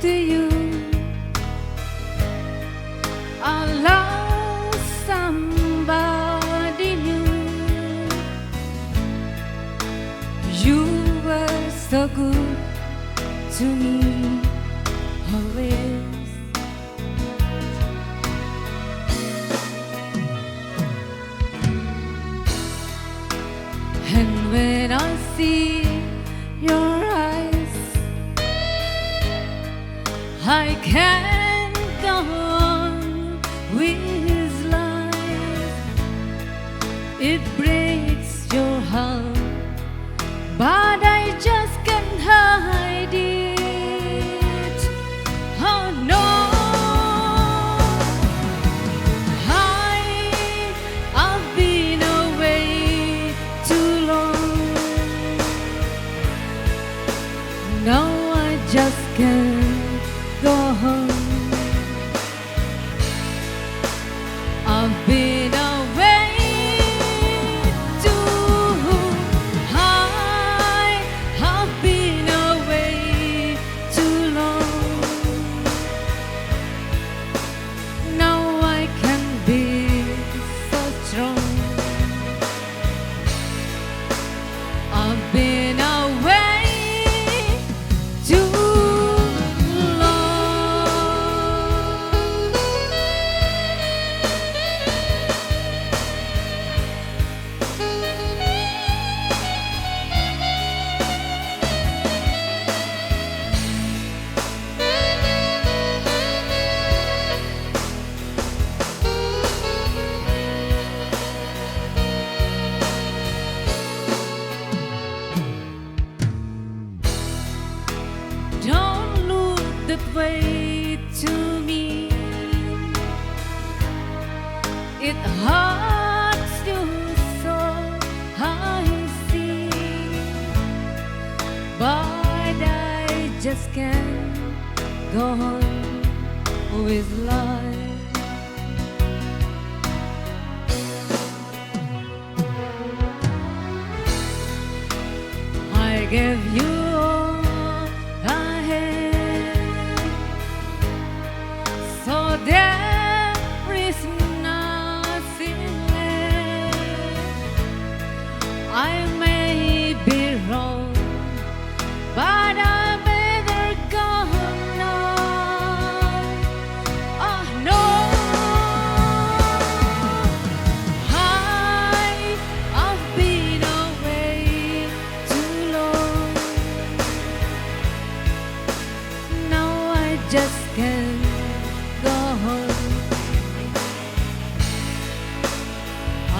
to you. I lost somebody new. You were so good to me always. And when I see your eyes, I can't go on with life. It breaks your heart, but I just can't hide it. Oh no, I've been away too long. Now I just can't go home. I've been away too high. I've been away too long. Now I can be so strong. I've been away too Don't look that way to me. It hurts you so, I see. But I just can't go on with life. I gave you all I had, so there is nothing left. I may be wrong, but I better go now. Oh no, I've been away too long. Now I just can't go home.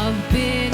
I've been